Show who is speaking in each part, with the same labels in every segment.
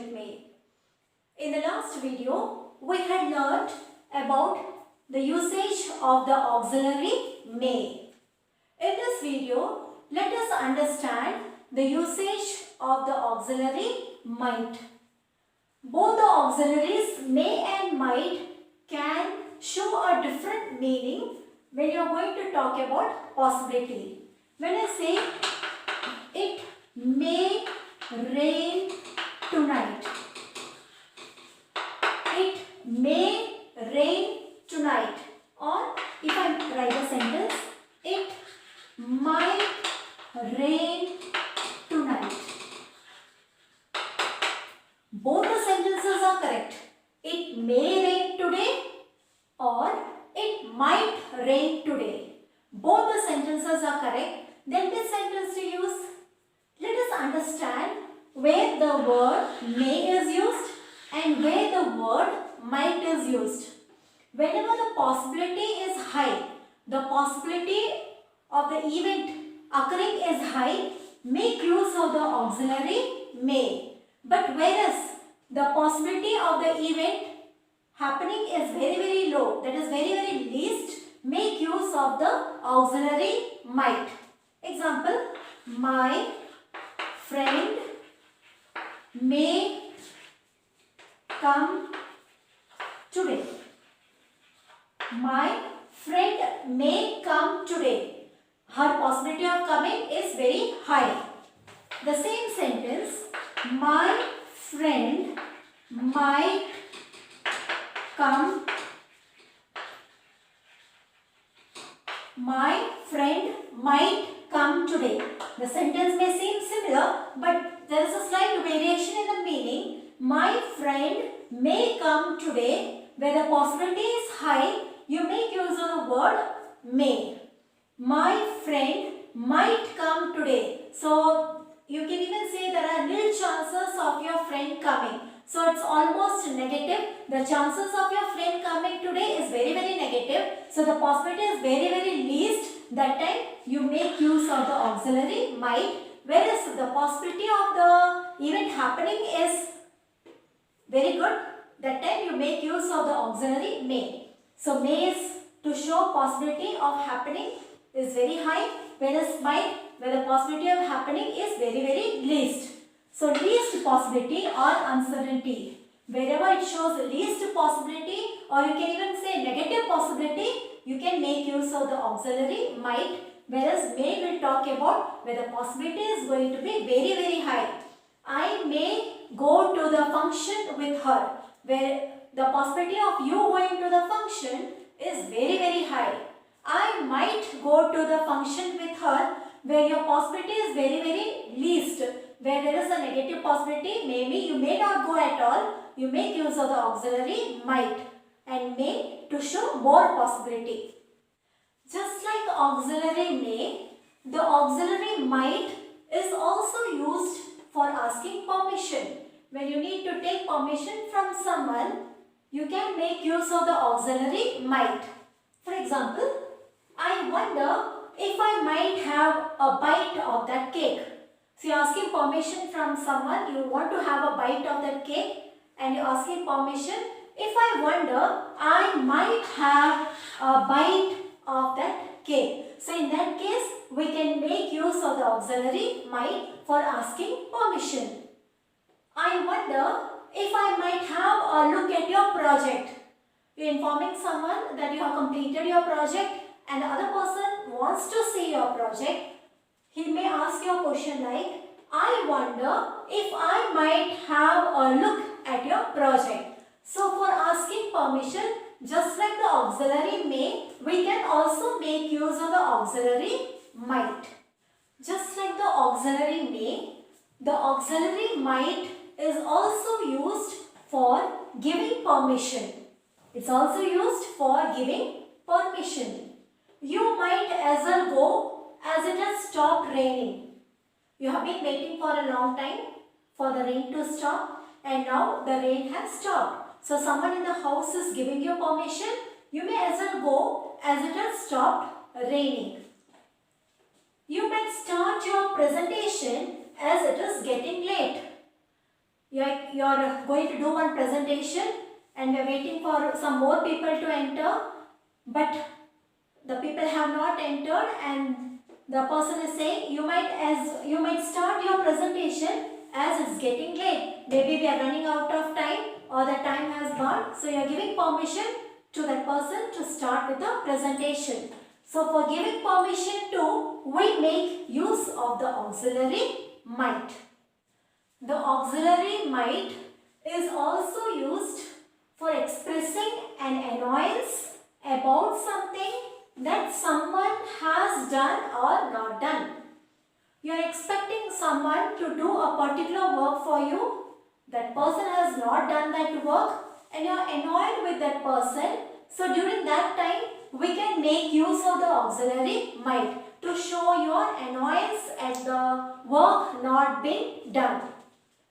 Speaker 1: subject may. In the last video, we had learnt about the usage of the auxiliary may. In this video, let us understand the usage of the auxiliary might. Both the auxiliaries may and might can show a different meaning when you are going to talk about possibility. When I say it may rain tonight, it may rain tonight, or if I write a sentence, it might rain tonight. Both the sentences are correct. It may rain today or it might rain today. Both the sentences are correct. Then which sentence to use? Let us understand where the word may is used and where the word might is used. Whenever the possibility is high, the possibility of the event occurring is high, make use of the auxiliary may. But whereas the possibility of the event happening is very low, that is very least, make use of the auxiliary might. Example, my friend may come today. My friend may come today. Her possibility of coming is very high. The same sentence, my friend might come. My friend might come today. The sentence may seem similar, but there is a slight variation in the meaning. My friend may come today, where the possibility is high, you make use of the word may. My friend might come today. So you can even say there are nil chances of your friend coming. So it's almost negative. The chances of your friend coming today is very negative. So the possibility is very least. That time you make use of the auxiliary might. Whereas the possibility of the event happening is very good. That time you make use of the auxiliary may. So may is to show possibility of happening is very high, whereas might, where the possibility of happening is very least. So least possibility or uncertainty. Wherever it shows least possibility, or you can even say negative possibility, you can make use of the auxiliary might, whereas may will talk about where the possibility is going to be very high. I may go to the function with her, where the possibility of you going to the function is very high. I might go to the function with her, where your possibility is very least, where there is a negative possibility, maybe you may not go at all, you make use of the auxiliary might and may to show more possibility. Just like auxiliary may, the auxiliary might is also used for asking permission. When you need to take permission from someone, you can make use of the auxiliary might. For example, I wonder if I might have a bite of that cake. So you are asking permission from someone, you want to have a bite of that cake and you are asking permission. If I wonder, I might have a bite of that cake. So in that case, we can make use of the auxiliary might for asking permission. I wonder if I might have a look at your project. You are informing someone that you have completed your project and the other person wants to see your project. He may ask you a question like, I wonder if I might have a look at your project. So for asking permission, just like the auxiliary may, we can also make use of the auxiliary might. Just like the auxiliary may, the auxiliary might is also used for giving permission. It's also used for giving permission. You might as well go as it has stopped raining. You have been waiting for a long time for the rain to stop and now the rain has stopped. So someone in the house is giving you permission. You may as well go as it has stopped raining. You might start your presentation as it is getting late. You you're going to do one presentation and we're waiting for some more people to enter, but the people have not entered and the person is saying you might start your presentation as it's getting late. Maybe we are running out of time or the time has gone. So you are giving permission to that person to start with the presentation. So for giving permission to, we make use of the auxiliary might. The auxiliary might is also used for expressing an annoyance about something that someone has done or not done. You are expecting someone to do a particular work for you. That person has not done that work and you are annoyed with that person. So during that time, we can make use of the auxiliary might to show your annoyance at the work not being done.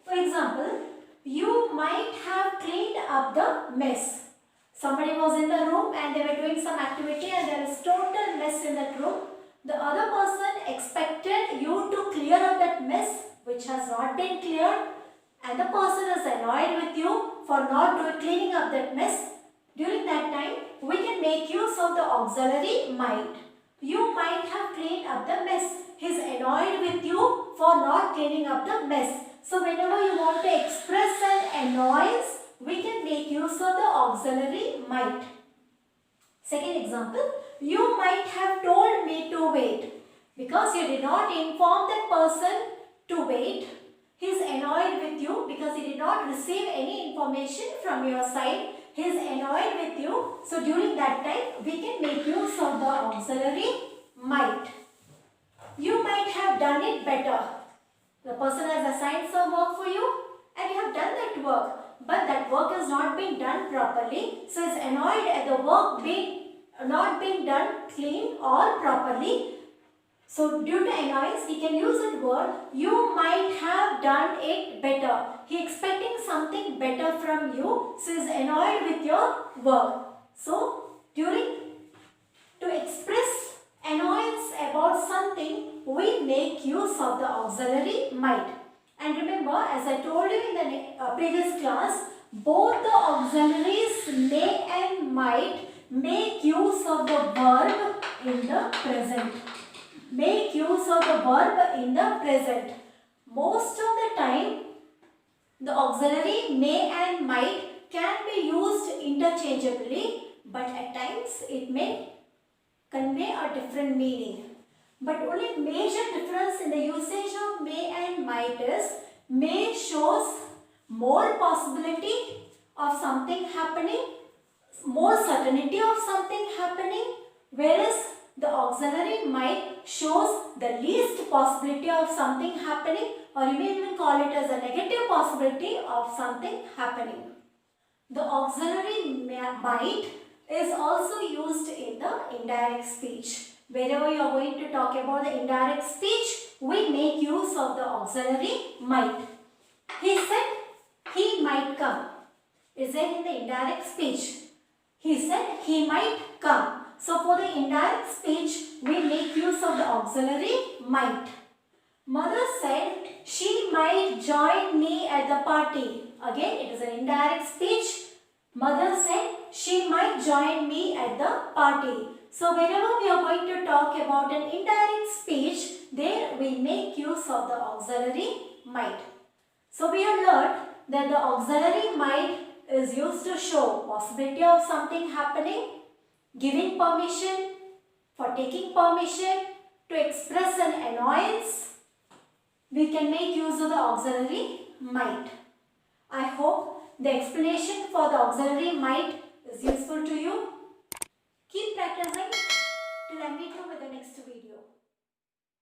Speaker 1: For example, you might have cleaned up the mess. Somebody was in the room and they were doing some activity and there is total mess in that room. The other person expected you to clear up that mess which has not been cleared, and the person is annoyed with you for not cleaning up that mess. During that time, we can make use of the auxiliary might. You might have cleaned up the mess. He is annoyed with you for not cleaning up the mess. So whenever you want to express an annoyance, we can make use of the auxiliary might. Second example, you might have told me to wait. Because you did not inform that person to wait, he is annoyed with you because he did not receive any information from your side. He is annoyed with you. So during that time, we can make use of the auxiliary might. You might have done it better. The person has assigned some work for you and you have done that work. But that work has not been done properly. So he is annoyed at the work not being done clean or properly. So due to annoyance, he can use that word, you might have done it better. He is expecting something better from you. So he is annoyed with your work. So to express annoyance about something, we make use of the auxiliary might. And remember, as I told you in the previous class, both the auxiliaries may and might make use of the verb in the present. Make use of the verb in the present. Most of the time, the auxiliary may and might can be used interchangeably, but at times it may convey a different meaning. But only major difference in the usage of may and might is may shows more possibility of something happening, more certainty of something happening, whereas the auxiliary might shows the least possibility of something happening, or you may even call it as a negative possibility of something happening. The auxiliary might is also used in the indirect speech. Wherever you are going to talk about the indirect speech, we make use of the auxiliary might. He said he might come. Is there in the indirect speech? He said he might come. So for the indirect speech, we make use of the auxiliary might. Mother said she might join me at the party. Again, it is an indirect speech. Mother said she might join me at the party. So whenever we are going to talk about an indirect speech, there we make use of the auxiliary might. So we have learned that the auxiliary might is used to show possibility of something happening, giving permission, for taking permission, to express an annoyance. We can make use of the auxiliary might. I hope the explanation for the auxiliary might is useful to you. Keep practicing till I meet you with the next video.